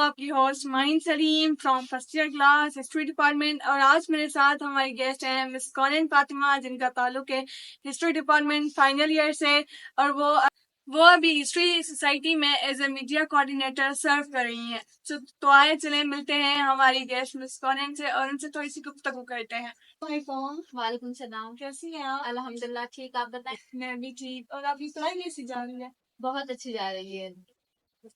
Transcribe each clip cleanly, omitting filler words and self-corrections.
हूँ आपकी host mine Salim from first year class history department. और आज मेरे साथ हमारी गेस्ट हैं मिस कॉलिन फातिमा, जिनका ताल्लुक है हिस्ट्री डिपार्टमेंट फाइनल ईयर से। और वो अभी हिस्ट्री सोसाइटी में एज ए मीडिया कोऑर्डिनेटर सर्व कर रही हैं। तो आए चले मिलते हैं हमारी गेस्ट मिस कॉलिन से और उनसे थोड़ी सी गुफ्तगू करते हैं। वालेकुम सलाम। कैसी हैं आप? अल्हम्दुलिल्लाह ठीक, आप बताएं। मैं भी ठीक। और आपकी पढ़ाई कैसी जा रही है? बहुत अच्छी जा रही है।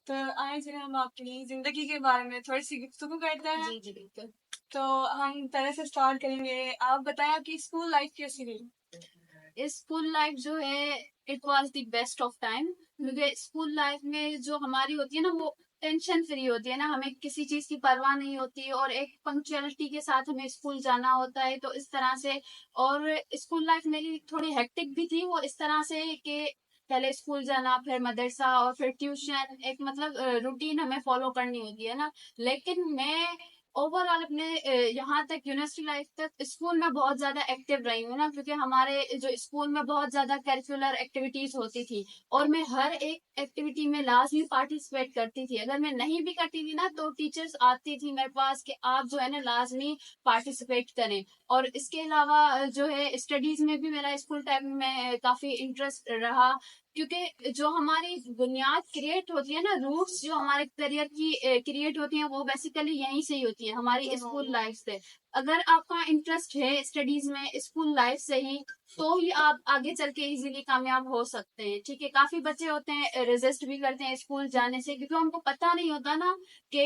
तो आए चले हम आपकी जिंदगी के बारे में थोड़ी सी गुफ्तगू करते हैं। जी जी बिल्कुल। तो हम पहले से स्टार्ट करेंगे। आप बताएं आपकी स्कूल लाइफ कैसी रही? स्कूल लाइफ जो है it was the best of time, क्योंकि स्कूल लाइफ में जो हमारी होती है ना वो टेंशन फ्री होती है ना, हमें किसी चीज की परवाह नहीं होती और एक पंक्चुअलिटी के साथ हमें स्कूल जाना होता है, तो इस तरह से। और स्कूल लाइफ मेरी थोड़ी हेक्टिक भी थी, वो इस तरह से कि पहले स्कूल जाना, फिर मदरसा और फिर ट्यूशन, एक मतलब रूटीन हमें फॉलो करनी होती है ना। लेकिन मैं ओवरऑल अपने यहाँ तक यूनिवर्सिटी लाइफ तक स्कूल में बहुत ज्यादा एक्टिव रही हूँ ना, क्योंकि हमारे जो स्कूल में बहुत ज्यादा करिकुलर एक्टिविटीज होती थी और मैं हर एक एक्टिविटी में लाजमी पार्टिसिपेट करती थी। अगर मैं नहीं भी करती थी ना तो टीचर्स आती थी मेरे पास कि आप जो है ना लाजमी पार्टिसिपेट करें। और इसके अलावा जो है स्टडीज में भी मेरा स्कूल टाइम में काफी इंटरेस्ट रहा, क्योंकि जो हमारी बुनियाद क्रिएट होती है ना, रूट्स जो हमारे करियर की क्रिएट होती हैं, वो बेसिकली यहीं से ही होती है, हमारी स्कूल लाइफ से। अगर आपका इंटरेस्ट है स्टडीज में स्कूल लाइफ से ही, तो ही आप आगे चल के इजीली कामयाब हो सकते हैं। ठीक है, काफी बच्चे होते हैं रेजिस्ट भी करते हैं स्कूल जाने से, क्योंकि उनको पता नहीं होता ना कि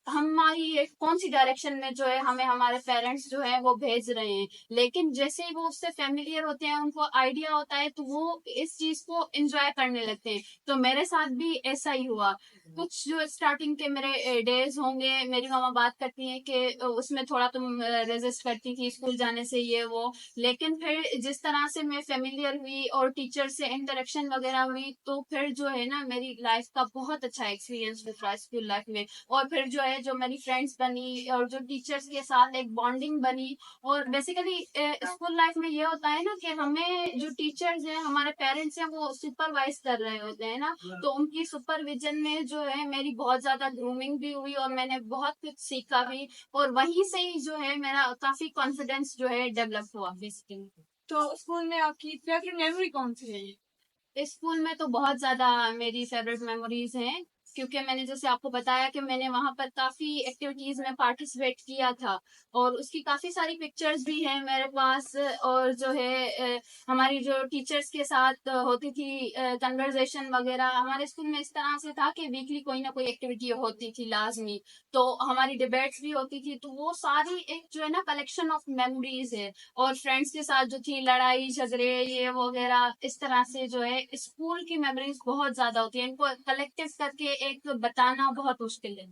हमारी कौन सी डायरेक्शन में जो है हमें हमारे पेरेंट्स जो है वो भेज रहे हैं। लेकिन जैसे ही वो उससे फेमिलियर होते हैं, उनको आइडिया होता है, तो वो इस चीज को एंजॉय करने लगते हैं। तो मेरे साथ भी ऐसा ही हुआ। कुछ जो स्टार्टिंग के मेरे डेज होंगे, मेरी मामा बात करती हैं कि उसमें थोड़ा तुम रेजिस्ट करती थी स्कूल जाने से ये वो, लेकिन फिर जिस तरह से मैं फेमिलियर हुई और टीचर से इंटरेक्शन वगैरह हुई, तो फिर जो है ना मेरी लाइफ का बहुत अच्छा एक्सपीरियंस रहा स्कूल लाइफ में। और फिर जो है जो मेरी फ्रेंड्स बनी और जो टीचर्स के साथ एक बॉन्डिंग बनी। और बेसिकली स्कूल लाइफ में ये होता है ना कि हमें जो टीचर्स हैं, हमारे पेरेंट्स हैं, वो सुपरवाइज कर रहे होते हैं ना, तो उनकी सुपरविजन में जो है मेरी बहुत ज्यादा ग्रूमिंग भी हुई और मैंने बहुत कुछ सीखा भी। और वहीं से ही जो है मेरा काफी कॉन्फिडेंस जो है डेवलप हुआ बेसिकली। तो स्कूल में आपकी फेवरेट मेमोरी कौन सी है? स्कूल में तो बहुत ज्यादा मेरी फेवरेट मेमोरीज हैं, क्योंकि मैंने जैसे आपको बताया कि मैंने वहां पर काफी एक्टिविटीज में पार्टिसिपेट किया था और उसकी काफी सारी पिक्चर्स भी हैं मेरे पास। और जो है हमारी जो टीचर्स के साथ होती थी कन्वर्जेशन वगैरह, हमारे स्कूल में इस तरह से था कि वीकली कोई ना कोई एक्टिविटी होती थी लाजमी, तो हमारी डिबेट्स भी होती थी। तो वो सारी एक जो है ना कलेक्शन ऑफ मेमोरीज है। और फ्रेंड्स के साथ जो थी लड़ाई झगड़े ये वगैरह, इस तरह से जो है स्कूल की मेमोरीज बहुत ज्यादा होती है, इनको कलेक्टिव करके एक बताना बहुत मुश्किल है।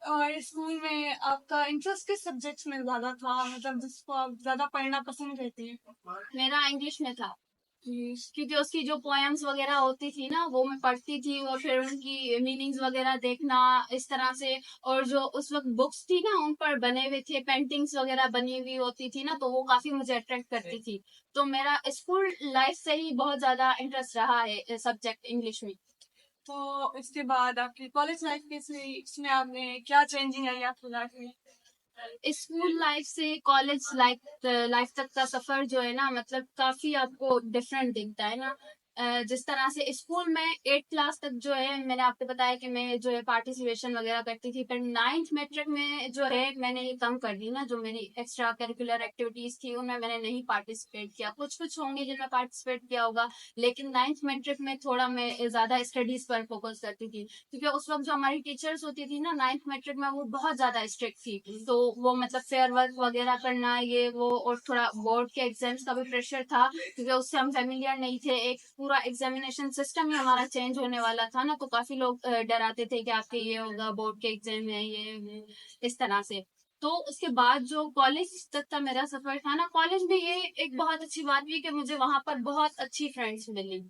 और स्कूल में आपका इंटरेस्ट किस सब्जेक्ट्स में ज्यादा था, मतलब जिसको आप ज्यादा पढ़ना पसंद करती हैं? मेरा इंग्लिश में था, क्योंकि उसकी जो पोएम्स वगैरह होती थी ना वो मैं पढ़ती थी और फिर उनकी मीनिंग्स वगैरह देखना इस तरह से। और जो उस वक्त बुक्स थी ना उन पर बने हुए थे पेंटिंग्स वगैरह बनी हुई होती थी ना, तो वो काफी मुझे अट्रैक्ट करती थी। तो मेरा स्कूल लाइफ से ही बहुत ज्यादा इंटरेस्ट रहा है सब्जेक्ट इंग्लिश में। तो इसके बाद आपकी कॉलेज लाइफ कैसी, इसमें आपने क्या चेंजिंग आई आपकी लाइफ में? स्कूल लाइफ से कॉलेज लाइफ लाइफ तक का सफर जो है ना, मतलब काफी आपको डिफरेंट दिखता है ना। जिस तरह से स्कूल में 8 क्लास तक जो है मैंने आपको बताया कि मैं जो है पार्टिसिपेशन वगैरह करती थी, पर 9th मैट्रिक में जो है मैंने ये कम कर दी ना, जो मेरी एक्स्ट्रा करिकुलर एक्टिविटीज थी उनमें मैंने नहीं पार्टिसिपेट किया। कुछ कुछ होंगे जिनमें पार्टिसिपेट किया होगा, लेकिन 9th मैट्रिक में थोड़ा मैं ज्यादा स्टडीज पर फोकस करती थी, क्योंकि उस वक्त जो हमारी टीचर्स होती थी ना 9th मैट्रिक में, वो बहुत ज्यादा स्ट्रिक्ट थी। तो वो मतलब फेयर वर्क वगैरह करना ये वो, और थोड़ा बोर्ड के एग्जाम्स का भी प्रेशर था, क्योंकि उससे हम फेमिलियर नहीं थे। एक पूरा एग्जामिनेशन सिस्टम ही हमारा चेंज होने वाला था ना, तो काफी लोग डराते थे कि आपके ये होगा, बोर्ड के एग्जाम है ये इस तरह से। तो उसके बाद जो कॉलेज तक का मेरा सफर था ना, कॉलेज में ये एक बहुत अच्छी बात भी कि मुझे वहां पर बहुत अच्छी फ्रेंड्स मिली।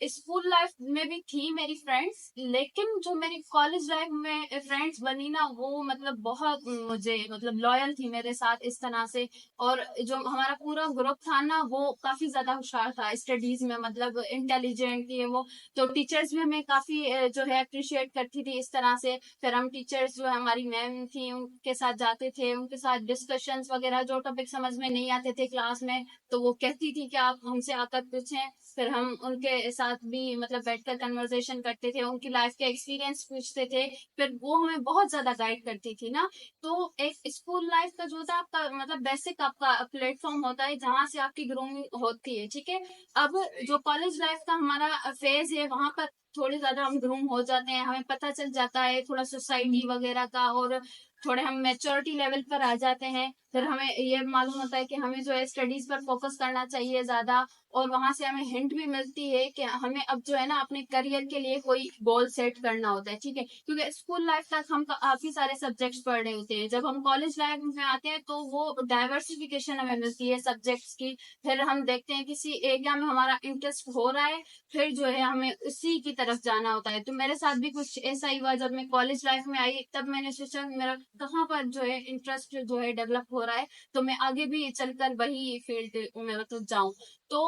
स्कूल लाइफ में भी थी मेरी फ्रेंड्स, लेकिन जो मेरी कॉलेज लाइफ में फ्रेंड्स बनी ना, वो मतलब बहुत मुझे मतलब लॉयल थी मेरे साथ इस तरह से। और जो हमारा पूरा ग्रुप था ना, वो काफी ज्यादा होशियार था स्टडीज में, मतलब इंटेलिजेंट थी वो। तो टीचर्स भी हमें काफी जो है अप्रिशिएट करती थी इस तरह से। फिर हम टीचर्स जो है हमारी मैम थी, उनके साथ जाते थे, उनके साथ डिस्कशंस वगैरह, जो टॉपिक समझ में नहीं आते थे क्लास में, तो वो कहती थी कि आप हमसे आकर पूछें। फिर हम उनके साथ भी मतलब बैठकर कन्वर्सेशन करते थे, उनकी लाइफ के एक्सपीरियंस पूछते थे। फिर वो हमें बहुत ज्यादा गाइड करती थी ना। तो एक स्कूल लाइफ का जो था आपका मतलब बेसिक आपका प्लेटफॉर्म होता है जहाँ से आपकी ग्रोइंग होती है, ठीक है। अब जो कॉलेज लाइफ का हमारा फेज है, वहां पर थोड़े ज्यादा हम ग्रूम हो जाते हैं, हमें पता चल जाता है थोड़ा सोसाइटी वगैरह का, और थोड़े हम मेच्योरिटी लेवल पर आ जाते हैं। फिर हमें ये मालूम होता है कि हमें जो है स्टडीज पर फोकस करना चाहिए ज्यादा। और वहां से हमें हिंट भी मिलती है कि हमें अब जो है ना अपने करियर के लिए कोई गोल सेट करना होता है, ठीक है। क्योंकि स्कूल लाइफ तक हम काफी सारे सब्जेक्ट्स पढ़ रहे होते हैं, जब हम कॉलेज लाइफ में आते हैं तो वो डाइवर्सिफिकेशन हमें मिलती है सब्जेक्ट्स की। फिर हम देखते हैं किसी एरिया में हमारा इंटरेस्ट हो रहा है, फिर जो है हमें उसी की तरफ जाना होता है। तो मेरे साथ भी कुछ ऐसा ही हुआ, जब मैं कॉलेज लाइफ में आई तब मैंने सोचा मेरा कहाँ पर जो है इंटरेस्ट जो है डेवलप हो रहा है, तो मैं आगे भी चलकर वही फील्ड में मतलब जाऊं। तो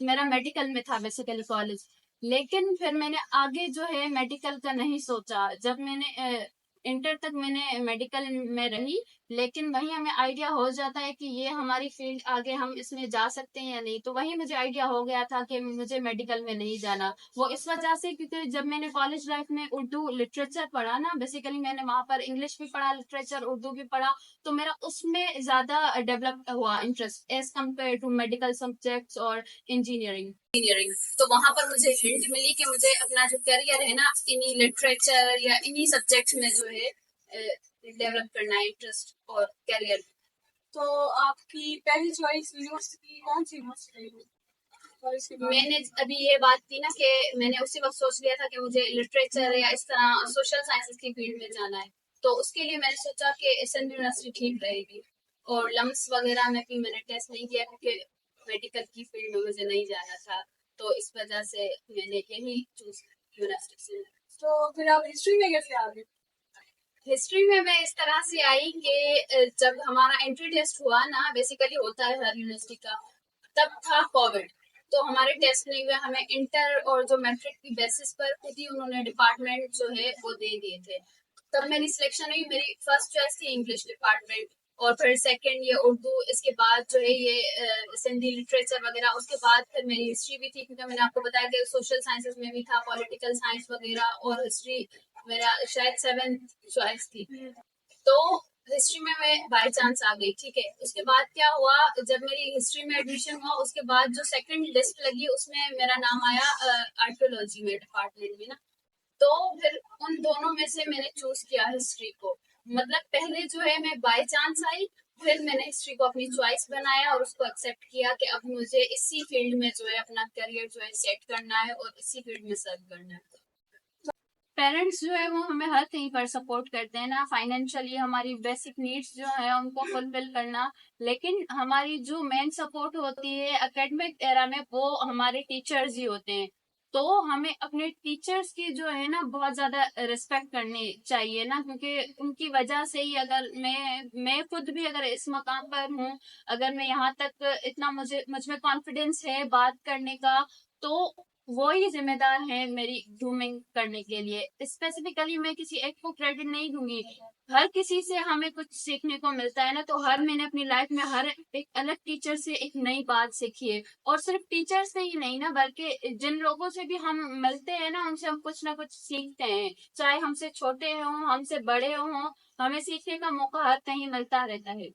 मेरा मेडिकल में था बेसिकली कॉलेज। लेकिन फिर मैंने आगे जो है मेडिकल का नहीं सोचा, जब मैंने इंटर तक मैंने मेडिकल में रही। लेकिन वही हमें आइडिया हो जाता है कि ये हमारी फील्ड, आगे हम इसमें जा सकते हैं या नहीं। तो वही मुझे आइडिया हो गया था कि मुझे मेडिकल में नहीं जाना। वो इस वजह से क्योंकि जब मैंने कॉलेज लाइफ में उर्दू लिटरेचर पढ़ा ना, बेसिकली मैंने वहां पर इंग्लिश भी पढ़ा, लिटरेचर उर्दू भी पढ़ा, तो मेरा उसमें ज्यादा डेवलप हुआ interest as compare to medical subjects और इंजीनियरिंग। तो वहां पर मुझे हिंट मिली कि मुझे अपना जो करियर है ना इन्हीं लिटरेचर या इन्हीं सब्जेक्ट्स में जो है डेवलप करना है, इंटरेस्ट और करियर। तो आपकी पहली चॉइस यूनिवर्सिटी कौन सी यूनिवर्सिटी रही और इसके बाद? मैंने अभी ये बात की ना कि मैंने उसी वक्त सोच लिया था कि मुझे लिटरेचर या इस तरह सोशल साइंसेस की फील्ड में जाना है। तो उसके लिए मैंने सोचा कि एसएन यूनिवर्सिटी ठीक रहेगी। और लम्स वगैरह में भी मैंने टेस्ट नहीं किया क्योंकि मेडिकल की फील्ड में मुझे नहीं जाना था। तो इस वजह से मैंने यही चूज यूनिवर्सिटी से। तो फिर आप हिस्ट्री में कैसे आ गए? हिस्ट्री में मैं इस तरह से आई कि जब हमारा एंट्री टेस्ट हुआ ना, बेसिकली होता है हर यूनिवर्सिटी का, तब था कोविड। तो हमारे टेस्ट नहीं हुए, हमें इंटर और जो मैट्रिक की बेसिस पर खुद ही उन्होंने डिपार्टमेंट जो है वो दे दिए थे। तब मेरी सिलेक्शन हुई, मेरी फर्स्ट चॉइस थी इंग्लिश डिपार्टमेंट, और फिर सेकंड ये उर्दू, इसके बाद जो है ये सिंधी लिटरेचर वगैरह, उसके बाद फिर मेरी हिस्ट्री भी थी क्योंकि मैंने आपको बताया कि सोशल साइंसेस में भी था, पॉलिटिकल साइंस वगैरह, और हिस्ट्री मेरा शायद 7th चॉइस थी। तो हिस्ट्री में मैं बाय चांस आ गई, ठीक है। उसके बाद क्या हुआ, जब मेरी हिस्ट्री में एडमिशन हुआ उसके बाद जो सेकंड लिस्ट लगी उसमें मेरा नाम आया आर्कियोलॉजी में डिपार्टमेंट में ना। तो फिर उन दोनों में से मैंने चूज किया हिस्ट्री को। मतलब पहले जो है मैं बाय चांस आई, फिर मैंने हिस्ट्री को अपनी चॉइस बनाया और उसको एक्सेप्ट किया कि अब मुझे इसी फील्ड में जो है अपना करियर जो है सेट करना है और इसी फील्ड में सर्व करना है। पेरेंट्स जो है वो हमें हर कहीं पर सपोर्ट करते हैं ना, फाइनेंशियली हमारी बेसिक नीड्स जो है उनको फुलफिल करना। लेकिन हमारी जो मेन सपोर्ट होती है एकेडमिक एरा में, वो हमारे टीचर्स ही होते हैं। तो हमें अपने टीचर्स की जो है ना बहुत ज्यादा रिस्पेक्ट करनी चाहिए ना, क्योंकि उनकी वजह से ही अगर मैं खुद भी अगर इस मकाम पर हूँ, अगर मैं यहाँ तक इतना मुझ में कॉन्फिडेंस है बात करने का, तो वो ही जिम्मेदार है मेरी ग्रूमिंग करने के लिए। स्पेसिफिकली मैं किसी एक को क्रेडिट नहीं दूंगी, हर किसी से हमें कुछ सीखने को मिलता है ना। तो हर मैंने अपनी लाइफ में हर एक अलग टीचर से एक नई बात सीखी है। और सिर्फ टीचर से ही नहीं ना, बल्कि जिन लोगों से भी हम मिलते हैं ना, उनसे हम कुछ ना कुछ सीखते हैं, चाहे हमसे छोटे हों हमसे बड़े हों, हमें सीखने का मौका हर कहीं मिलता रहता है।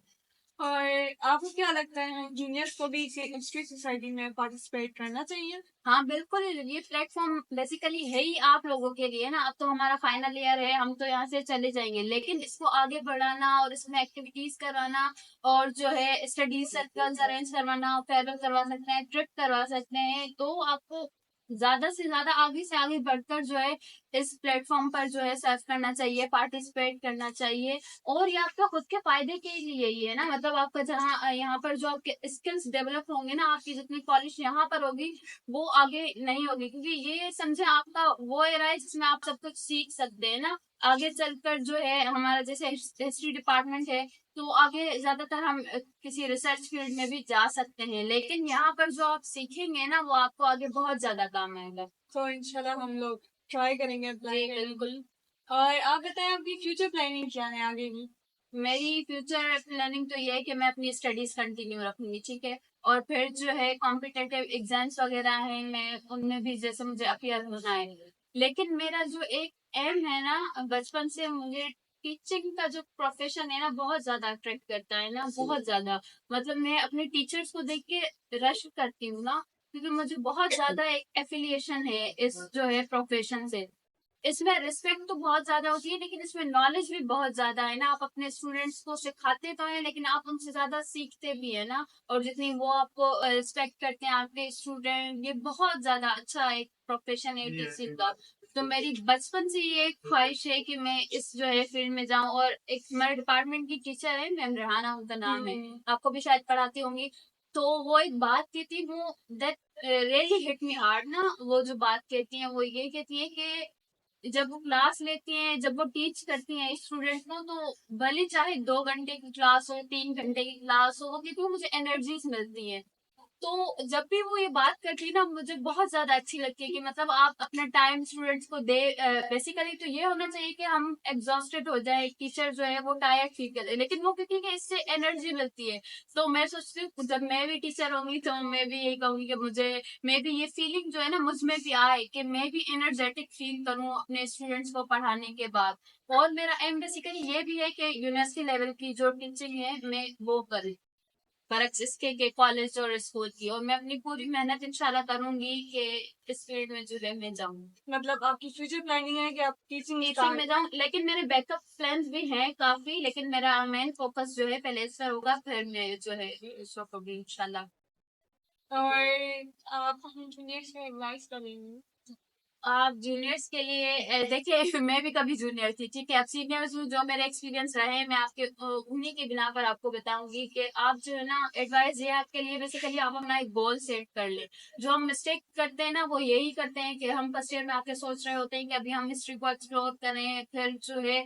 और आपको क्या लगता है जूनियर्स को भी हिस्ट्री सोसाइटी में पार्टिसिपेट करना चाहिए? हाँ बिल्कुल, ये प्लेटफॉर्म बेसिकली है ही आप लोगों के लिए ना। अब तो हमारा फाइनल ईयर है, हम तो यहाँ से चले जाएंगे, लेकिन इसको आगे बढ़ाना और इसमें एक्टिविटीज करवाना, और जो है स्टडी सर्कल्स अरेंज करवाना, फेयरवेल करवा सकते हैं, ट्रिप करवा सकते हैं। तो आपको ज्यादा से ज्यादा आगे से आगे बढ़कर जो है इस प्लेटफॉर्म पर जो है सर्व करना चाहिए, पार्टिसिपेट करना चाहिए। और ये आपका खुद के फायदे के लिए ही है ना, मतलब आपका जहाँ यहाँ पर जो आपके स्किल्स डेवलप होंगे ना, आपकी जितनी पॉलिश यहाँ पर होगी वो आगे नहीं होगी, क्योंकि ये समझे आपका वो एरा है जिसमें आप सब कुछ सीख सकते हैं ना। आगे चलकर जो है हमारा जैसे हिस्ट्री डिपार्टमेंट है, तो आगे ज्यादातर हम किसी रिसर्च फील्ड में भी जा सकते हैं, लेकिन यहाँ पर जो आप सीखेंगे ना वो आपको आगे बहुत ज्यादा काम आएगा। तो इंशाल्लाह हम लोग ट्राई करेंगे अप्लाई जी करने की। बिल्कुल। और आप बताएं आपकी फ्यूचर प्लानिंग क्या है आगे की? मेरी फ्यूचर प्लानिंग तो ये है कि मैं अपनी स्टडीज कंटिन्यू रखूंगी, ठीक है। और फिर जो है कॉम्पिटेटिव एग्जाम्स वगैरह हैं, मैं उनमें भी जैसे मुझे अपियर होना है। लेकिन मेरा जो एक एम है ना, बचपन से मुझे टीचिंग का जो प्रोफेशन है ना बहुत ज्यादा अट्रैक्ट करता है ना, बहुत ज्यादा। मतलब मैं अपने टीचर्स को देख के रश करती हूँ ना, क्योंकि मुझे बहुत ज्यादा एक एफिलिएशन है इस जो है प्रोफेशन से। इसमें रिस्पेक्ट तो बहुत ज्यादा होती है, लेकिन इसमें नॉलेज भी बहुत ज्यादा है ना। आप अपने स्टूडेंट्स को सिखाते तो हैं, लेकिन आप उनसे ज्यादा सीखते भी है ना। और जितनी वो आपको रिस्पेक्ट करते हैं आपके स्टूडेंट, ये बहुत ज्यादा अच्छा एक प्रोफेशन है टीचिंग का। तो मेरी बचपन से ये एक ख्वाहिश है कि मैं इस जो है फील्ड में जाऊं। और एक हमारे डिपार्टमेंट की टीचर है मैम रेहाना, उनका नाम है, आपको भी शायद पढ़ाती होंगी। तो वो एक बात कहती, वो that really hit me hard ना। वो जो बात कहती है वो ये कहती है कि जब वो क्लास लेती हैं, जब वो टीच करती हैं स्टूडेंट को, तो भले चाहे 2 घंटे की क्लास हो, 3 घंटे की क्लास हो, वो कहती है मुझे एनर्जीज मिलती है। तो जब भी वो ये बात करती है ना, मुझे बहुत ज्यादा अच्छी लगती है कि मतलब आप अपना टाइम स्टूडेंट्स को दे। बेसिकली तो ये होना चाहिए कि हम एग्जॉस्टेड हो जाए, टीचर जो है वो टायर्ड फील करे, लेकिन वो कहती है कि इससे एनर्जी मिलती है। तो मैं सोचती हूँ जब मैं भी टीचर होंगी तो मैं भी यही कहूंगी कि मुझे, मैं भी ये फीलिंग जो है ना मुझ में भी आए कि मैं भी एनर्जेटिक फील करूँ अपने स्टूडेंट्स को पढ़ाने के बाद। और मेरा एम बेसिकली ये भी है कि यूनिवर्सिटी लेवल की जो टीचिंग है मैं वो करूँ, फर्क इसके के कॉलेज और स्कूल की। और मैं अपनी पूरी मेहनत इंशाल्लाह करूंगी कि इस फील्ड में जो है मैं जाऊँ, मतलब आपकी फ्यूचर प्लानिंग है कि आप टीचिंग टीचिंग में जाऊँ। लेकिन मेरे बैकअप प्लान्स भी हैं काफी, लेकिन मेरा मेन फोकस जो है पहले इस पर होगा, फिर मैं जो है इसको करूँगी इंशाल्लाह। और आप अपने जूनियर्स को एडवाइस करेंगे? आप जूनियर्स के लिए देखिए मैं भी कभी जूनियर थी, ठीक है। अब सीनियर्स जो मेरे एक्सपीरियंस रहे, मैं आपके उन्हीं के बिना पर आपको बताऊंगी कि आप जो है ना, एडवाइस ये आपके लिए बेसिकली आप अपना एक गोल सेट कर ले। जो हम मिस्टेक करते हैं ना वो यही करते हैं कि हम फर्स्ट ईयर में आके सोच रहे होते हैं कि अभी हम हिस्ट्री को एक्सप्लोर करें, फिर जो है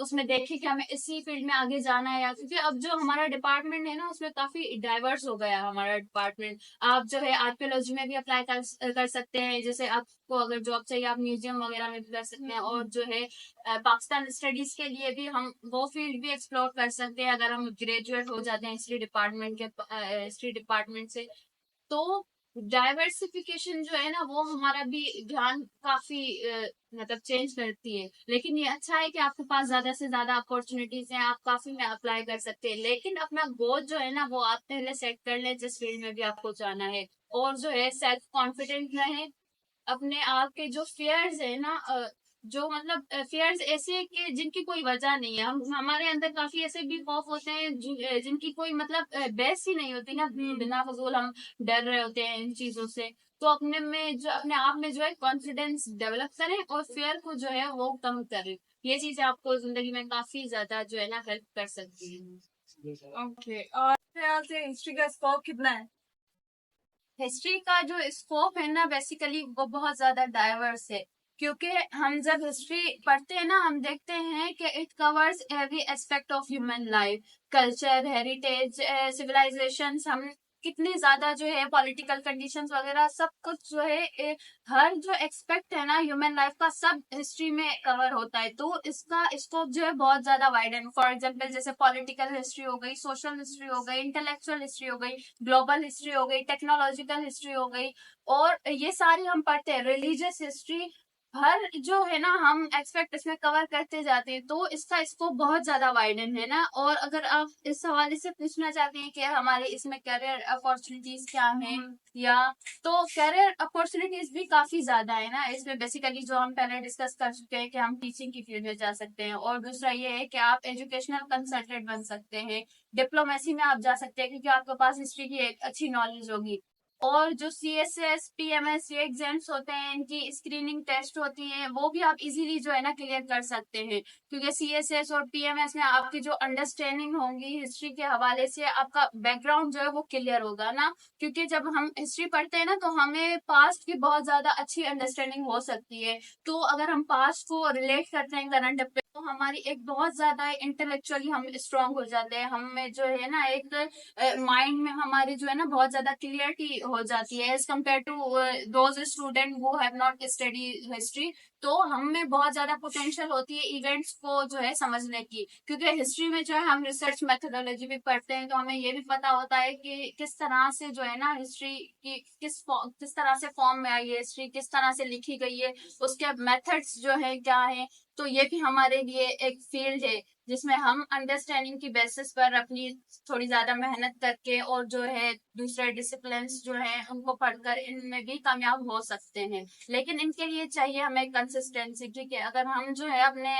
उसमें देखें कि हमें इसी फील्ड में आगे जाना है। या क्योंकि अब जो हमारा डिपार्टमेंट है ना उसमें काफी डाइवर्स हो गया हमारा डिपार्टमेंट। आप जो है आर्कियोलॉजी में भी अप्लाई कर सकते हैं, जैसे आपको अगर जॉब चाहिए आप म्यूजियम वगैरह में भी कर सकते हैं। और जो है पाकिस्तान स्टडीज के लिए भी हम वो फील्ड भी एक्सप्लोर कर सकते हैं अगर हम ग्रेजुएट हो जाते हैं हिस्ट्री डिपार्टमेंट से। तो डाइवर्सिफिकेशन जो है ना वो हमारा भी ध्यान काफी मतलब चेंज करती है। लेकिन ये अच्छा है कि आपके पास ज्यादा से ज्यादा अपॉर्चुनिटीज हैं, आप काफी में अप्लाई कर सकते हैं। लेकिन अपना गोल जो है ना वो आप पहले सेट कर लें जिस फील्ड में भी आपको जाना है। और जो है सेल्फ कॉन्फिडेंट रहे, अपने आप के जो फियर्स है ना, जो मतलब फियर्स ऐसे हैं कि जिनकी कोई वजह नहीं है। हम हमारे अंदर काफी ऐसे भी खौफ होते हैं जिनकी कोई मतलब बहस ही नहीं होती ना, बिना फजूल हम डर रहे होते हैं इन चीजों से। तो अपने में जो अपने आप में जो है कॉन्फिडेंस डेवलप करें और फियर को जो है वो कम करें। ये चीजें आपको जिंदगी में काफी ज्यादा जो है ना हेल्प कर सकती है। ओके, और ख्याल से हिस्ट्री का स्कोप कितना है? हिस्ट्री का जो स्कोप है ना बेसिकली वो बहुत ज्यादा डाइवर्स है। क्योंकि हम जब हिस्ट्री पढ़ते हैं ना हम देखते हैं कि it covers every aspect of human life, culture, heritage, civilisation. हम कितने ज्यादा जो है पॉलिटिकल कंडीशंस वगैरह सब कुछ जो है हर जो एक्सपेक्ट है ना ह्यूमन लाइफ का सब हिस्ट्री में कवर होता है। तो इसका स्कोप जो है बहुत ज्यादा वाइड है। फॉर एग्जाम्पल जैसे पॉलिटिकल हिस्ट्री हो गई, सोशल हिस्ट्री हो गई, इंटेलेक्चुअल हिस्ट्री हो गई, ग्लोबल हिस्ट्री हो गई, टेक्नोलॉजिकल हिस्ट्री हो गई। और ये सारी हम पढ़ते हैं, रिलीजियस हिस्ट्री। हर जो है ना हम एक्सपेक्ट इसमें कवर करते जाते हैं। तो इसका स्कोप बहुत ज्यादा वाइडन है ना। और अगर आप इस हवाले से पूछना चाहते हैं कि हमारे इसमें करियर अपॉर्चुनिटीज क्या हैं, या तो करियर अपॉर्चुनिटीज भी काफी ज्यादा है ना इसमें। बेसिकली जो हम पहले डिस्कस कर चुके हैं कि हम टीचिंग की फील्ड में जा सकते हैं। और दूसरा ये है कि आप एजुकेशनल कंसल्टेंट बन सकते हैं, डिप्लोमेसी में आप जा सकते हैं क्योंकि आपके पास हिस्ट्री की एक अच्छी नॉलेज होगी। और जो CSS PMS ये एग्जाम्स होते हैं, इनकी स्क्रीनिंग टेस्ट होती है, वो भी आप इजीली जो है ना क्लियर कर सकते हैं, क्योंकि CSS और PMS में आपकी जो अंडरस्टैंडिंग होगी हिस्ट्री के हवाले से, आपका बैकग्राउंड जो है वो क्लियर होगा ना। क्योंकि जब हम हिस्ट्री पढ़ते हैं ना तो हमें पास्ट की बहुत ज्यादा अच्छी अंडरस्टैंडिंग हो सकती है। तो अगर हम पास्ट को रिलेट करते हैं करंट अफेयर, तो हमारी एक बहुत ज्यादा इंटेलेक्चुअली हम स्ट्रांग हो जाते हैं, हमें जो है ना एक माइंड में हमारे जो है ना बहुत ज्यादा क्लियरिटी हो जाती है as compare to those student who have not study history. तो हम में बहुत ज्यादा पोटेंशियल होती है इवेंट्स को जो है समझने की, क्योंकि हिस्ट्री में जो है हम रिसर्च मेथोडोलॉजी भी पढ़ते हैं, तो हमें ये भी पता होता है कि किस तरह से जो है ना हिस्ट्री की किस तरह से फॉर्म में आई है, हिस्ट्री किस तरह से लिखी गई है, उसके मेथड्स जो है क्या है। तो ये भी हमारे लिए एक फील्ड है जिसमें हम अंडरस्टैंडिंग की बेसिस पर अपनी थोड़ी ज्यादा मेहनत करके और जो है दूसरे डिसिप्लिन जो है उनको पढ़कर इनमें भी कामयाब हो सकते हैं। लेकिन इनके लिए चाहिए हमें कंसिस्टेंसी, ठीक है। अगर हम जो है अपने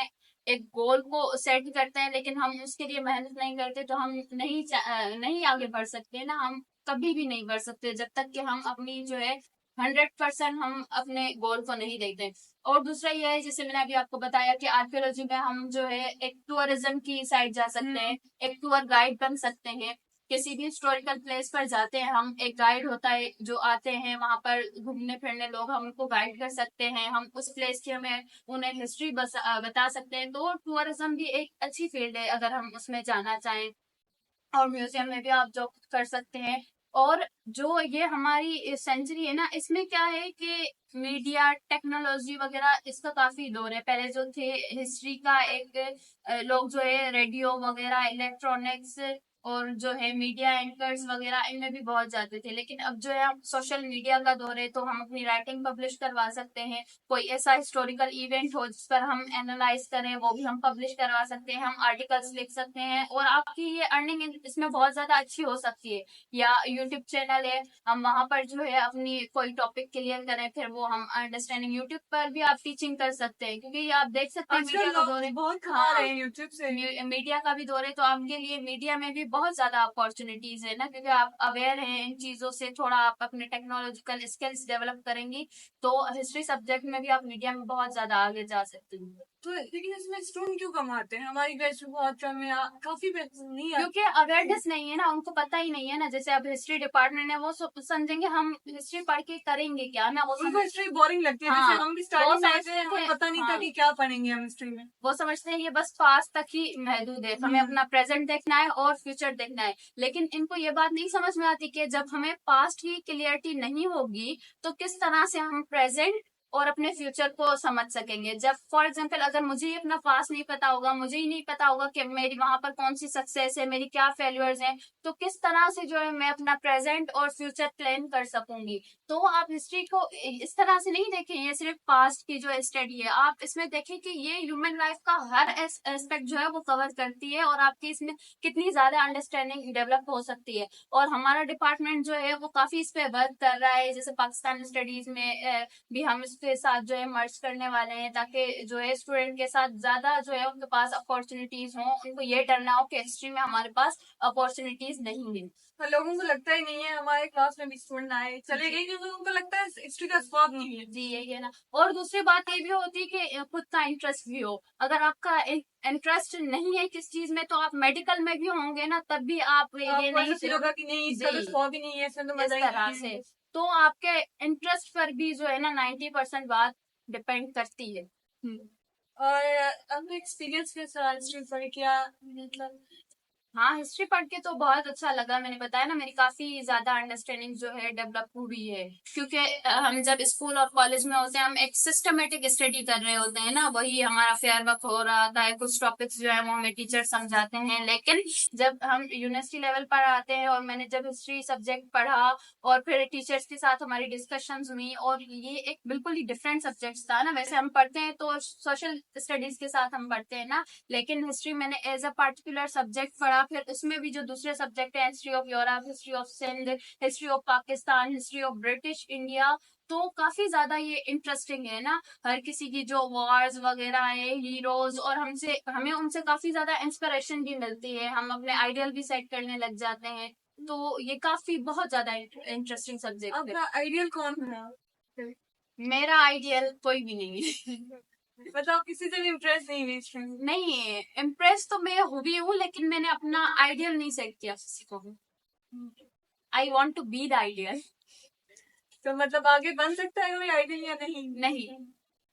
एक गोल को सेट करते हैं लेकिन हम उसके लिए मेहनत नहीं करते, तो हम नहीं आगे बढ़ सकते ना, हम कभी भी नहीं बढ़ सकते जब तक कि हम अपनी जो है 100% हम अपने गोल को नहीं देखते। और दूसरा ये है, जैसे मैंने अभी आपको बताया कि आर्कियोलॉजी में हम जो है एक टूरिज्म की साइड जा सकते हैं, एक टूर गाइड बन सकते हैं। किसी भी हिस्टोरिकल प्लेस पर जाते हैं हम, एक गाइड होता है जो आते हैं वहां पर घूमने फिरने लोग, हम उनको गाइड कर सकते हैं, हम उस प्लेस की हमें उन्हें हिस्ट्री बता सकते हैं। तो टूरिज्म भी एक अच्छी फील्ड है अगर हम उसमें जाना चाहें। और म्यूजियम में भी आप जॉब कर सकते हैं। और जो ये हमारी सेंचुरी है ना, इसमें क्या है कि मीडिया टेक्नोलॉजी वगैरह इसका काफी दौर है। पहले जो थे हिस्ट्री का एक लोग जो है रेडियो वगैरह इलेक्ट्रॉनिक्स और जो है मीडिया एंकर्स वगैरह इनमें भी बहुत जाते थे, लेकिन अब जो है सोशल मीडिया का दौर है, तो हम अपनी राइटिंग पब्लिश करवा सकते हैं। कोई ऐसा हिस्टोरिकल इवेंट हो जिस पर हम एनालाइज करें, वो भी हम पब्लिश करवा सकते हैं, हम आर्टिकल्स लिख सकते हैं, और आपकी ये अर्निंग इसमें बहुत ज्यादा अच्छी हो सकती है। या यूट्यूब चैनल है, हम वहां पर जो है अपनी कोई टॉपिक क्लियर करें, फिर वो हम अंडरस्टैंडिंग यूट्यूब पर भी आप टीचिंग कर सकते हैं, क्योंकि ये आप देख सकते हैं मीडिया आजकल का लोग दौर है। बहुत कमा हाँ, रहे हैं यूट्यूब से। मीडिया का भी दौर है, तो आपके लिए मीडिया में भी बहुत ज्यादा अपॉर्चुनिटीज है ना, क्योंकि आप अवेयर हैं इन चीजों से, थोड़ा आप अपने टेक्नोलॉजिकल स्किल्स डेवलप करेंगी, तो हिस्ट्री सब्जेक्ट में भी आप मीडिया में बहुत ज्यादा आगे जा सकती हैं। तो लेकिन इसमें स्टूडेंट क्यों कमाते हैं? हमारी बैच में बहुत कम है, काफी बैच नहीं आती। क्योंकि अवेयरनेस नहीं है ना, उनको पता ही नहीं है ना। जैसे अब हिस्ट्री डिपार्टमेंट है, वो समझेंगे हम हिस्ट्री पढ़ के करेंगे क्या ना, वो उनको हिस्ट्री बोरिंग लगती है। हाँ, जैसे हम भी वो स्टार्टिंग में आए समझते थे, हमें थे। पता नहीं था हाँ, कि क्या पढ़ेंगे हम हिस्ट्री में। वो समझते हैं ये बस पास्ट तक ही महदूद है, हमें अपना प्रेजेंट देखना है और फ्यूचर देखना है। लेकिन इनको ये बात नहीं समझ में आती कि जब हमें पास्ट की क्लियरिटी नहीं होगी, तो किस तरह से हम प्रेजेंट और अपने फ्यूचर को समझ सकेंगे। जब फॉर एग्जाम्पल अगर मुझे ही अपना पास्ट नहीं पता होगा, मुझे ही नहीं पता होगा कि मेरी वहां पर कौन सी सक्सेस है, मेरी क्या फेल्यूर्स हैं, तो किस तरह से जो है मैं अपना प्रेजेंट और फ्यूचर प्लान कर सकूंगी। तो आप हिस्ट्री को इस तरह से नहीं देखें ये सिर्फ पास्ट की जो स्टडी है, आप इसमें देखें कि ये ह्यूमन लाइफ का हर एस्पेक्ट जो है वो कवर करती है, और आपकी इसमें कितनी ज्यादा अंडरस्टैंडिंग डेवलप हो सकती है। और हमारा डिपार्टमेंट जो है वो काफी इस पे वर्क कर रहा है। जैसे पाकिस्तान स्टडीज में भी हम इसके साथ जो है मर्ज करने वाले हैं, ताकि जो है स्टूडेंट के साथ ज्यादा जो है उनके पास अपॉर्चुनिटीज हों, उनको ये डर ना हो कि हिस्ट्री में हमारे पास अपॉर्चुनिटीज नहीं है। पर लोगों को लगता ही नहीं है। हमारे क्लास में भी स्टूडेंट आए चले गए क्योंकि उनको लगता है हिस्ट्री का स्कोप नहीं है। जी यही है ना। और दूसरी बात ये भी होती है कि खुद का इंटरेस्ट भी हो। अगर आपका इंटरेस्ट नहीं है किस चीज में, तो आप मेडिकल में भी होंगे ना, तब भी आप ये आपको नहीं ऐसा फील होगा कि नहीं, इसका तो जी स्कोप ही नहीं है, इसमें तो इस मजा ही तरह नहीं से। है। तो आपके इंटरेस्ट पर भी जो है ना 90% बात डिपेंड करती है। और आपने एक्सपीरियंस के साथ हिस्ट्री पढ़ किया मतलब? हाँ, हिस्ट्री पढ़ के तो बहुत अच्छा लगा। मैंने बताया ना, मेरी काफी ज्यादा अंडरस्टैंडिंग जो है डेवलप हुई है, क्योंकि हम जब स्कूल और कॉलेज में होते हैं, हम एक सिस्टमेटिक स्टडी कर रहे होते हैं ना, वही हमारा फेयर वर्क हो रहा था, कुछ टॉपिक्स जो है वो हमें टीचर समझाते हैं। लेकिन जब हम यूनिवर्सिटी लेवल पर आते हैं, और मैंने जब हिस्ट्री सब्जेक्ट पढ़ा और फिर टीचर्स के साथ हमारी डिस्कशंस हुई, और ये एक बिल्कुल ही डिफरेंट सब्जेक्ट था ना। वैसे हम पढ़ते हैं तो सोशल स्टडीज के साथ हम पढ़ते हैं ना, लेकिन हिस्ट्री मैंने एज अ पार्टिकुलर सब्जेक्ट पढ़ा। फिर उसमें भी जो दूसरे सब्जेक्ट है, history of Europe, history of Sindh, history of Pakistan, history of British India, तो काफी ज्यादा ये इंटरेस्टिंग है ना। हर किसी की जो वॉर्स वगैरह है, हीरोज, और हमें उनसे काफी ज्यादा इंस्पिरेशन भी मिलती है, हम अपने आइडियल भी सेट करने लग जाते हैं। तो ये काफी बहुत ज्यादा इंटरेस्टिंग सब्जेक्ट है। आपका आइडियल कौन है? मेरा आइडियल कोई भी नहीं है। मतलब आप किसी से भी इम्प्रेस नहीं हुई इसमें? नहीं, इम्प्रेस तो मैं हुई हूँ, लेकिन मैंने अपना आइडियल नहीं सेट किया किसी को। I want to be the ideal. तो मतलब आगे बन सकता है कोई आइडियल या नहीं? नहीं,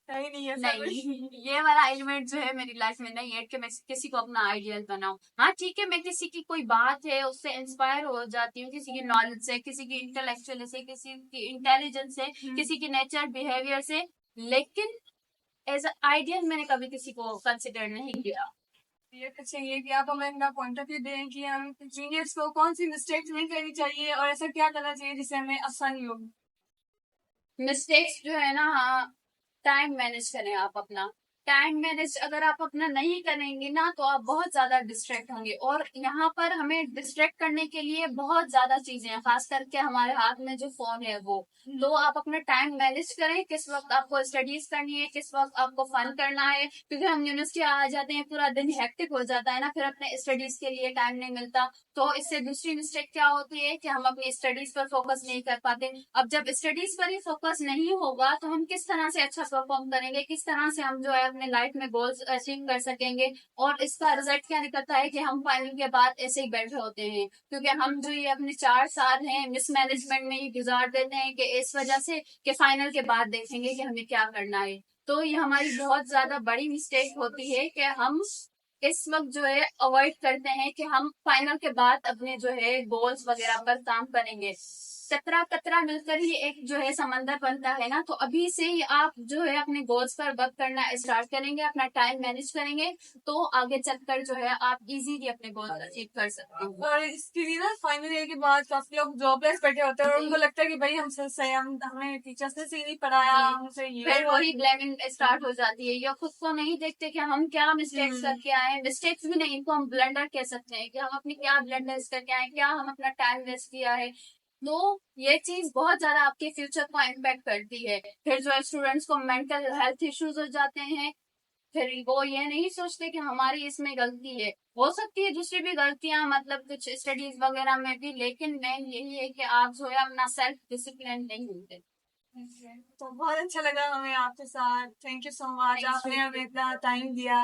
नहीं, नहीं ऐसा कुछ? नहीं, ये वाला एलिमेंट जो है मेरी लाइफ में नहीं है कि मैं किसी को अपना आइडियल बनाऊं। हाँ ठीक है, मैं किसी की कोई बात है उससे इंस्पायर हो जाती हूँ, किसी की नॉलेज से, किसी की इंटेलेक्चुअल से, किसी की इंटेलिजेंस से, किसी की नेचर बिहेवियर से, लेकिन एज अ आइडियल मैंने कभी किसी को कंसिडर नहीं किया। ये तो चाहिए कि आप हमें अपना पॉइंट ऑफ व्यू दें कि हम जूनियर्स को कौन सी मिस्टेक्स नहीं करनी चाहिए और ऐसा क्या करना चाहिए जिससे हमें आसानी हो। मिस्टेक्स जो है ना, हाँ, टाइम मैनेज करें आप अपना। टाइम मैनेज अगर आप अपना नहीं करेंगे ना, तो आप बहुत ज्यादा डिस्ट्रैक्ट होंगे, और यहाँ पर हमें डिस्ट्रैक्ट करने के लिए बहुत ज्यादा चीजें हैं, खास करके हमारे हाथ में जो फोन है वो। तो आप अपना टाइम मैनेज करें, किस वक्त आपको स्टडीज करनी है, किस वक्त आपको फन करना है, क्योंकि हम यूनिवर्सिटी आ जाते हैं, पूरा दिन हेक्टिक हो जाता है ना, फिर अपने स्टडीज के लिए टाइम नहीं मिलता। तो इससे दूसरी मिस्टेक क्या होती है कि हम अपनी स्टडीज पर फोकस नहीं कर पाते। अब जब स्टडीज पर ही फोकस नहीं होगा तो हम किस तरह से अच्छा परफॉर्म करेंगे, किस तरह से हम जो है अपने लाइफ में गोल्स अचीव कर सकेंगे। और इसका रिजल्ट क्या निकलता है कि हम फाइनल के बाद ऐसे ही बैठे होते हैं, क्योंकि हम जो ये अपने 4 साल हैं मिसमैनेजमेंट में ही गुजार देते हैं, कि इस वजह से कि फाइनल के बाद देखेंगे कि हमें क्या करना है। तो ये हमारी बहुत ज्यादा बड़ी मिस्टेक होती है कि हम इस वक्त जो है अवॉइड करते हैं कि हम फाइनल के बाद अपने जो है गोल्स वगैरह पर काम करेंगे। कतरा कतरा मिलकर ही एक जो है समंदर बनता है ना, तो अभी से ही आप जो है अपने गोल्स पर वर्क करना स्टार्ट करेंगे, अपना टाइम मैनेज करेंगे, तो आगे चलकर जो है आप इजीली अपने गोल्स अचीव कर सकते हैं। और इसके लिए ना फाइनल ईयर के बाद काफी लोग जॉबलेस बैठे होते हैं और उनको लगता है कि भाई हमसे सही हमें टीचर्स ने सही नहीं पढ़ाया, हमसे ये फिर वही ब्लेमिंग स्टार्ट हो जाती है, या खुद को नहीं देखते कि हम क्या मिस्टेक्स करके आए हैं। मिस्टेक्स भी नहीं, इनको हम ब्लंडर कह सकते हैं, कि हम अपनी क्या ब्लंडर्स करके आए, क्या हम अपना टाइम वेस्ट किया है। तो ये चीज बहुत ज्यादा आपके फ्यूचर को इम्पैक्ट करती है। फिर जो है स्टूडेंट्स को मेंटल हेल्थ इश्यूज हो जाते हैं, फिर वो ये नहीं सोचते कि हमारी इसमें गलती है। हो सकती है दूसरी भी गलतियां, मतलब कुछ स्टडीज वगैरह में भी, लेकिन मेन यही है कि आप जो है अपना सेल्फ डिसिप्लिन नहीं होते। तो बहुत अच्छा लगा हमें आपके साथ। थैंक यू सो मच, आपने हमें इतना टाइम दिया।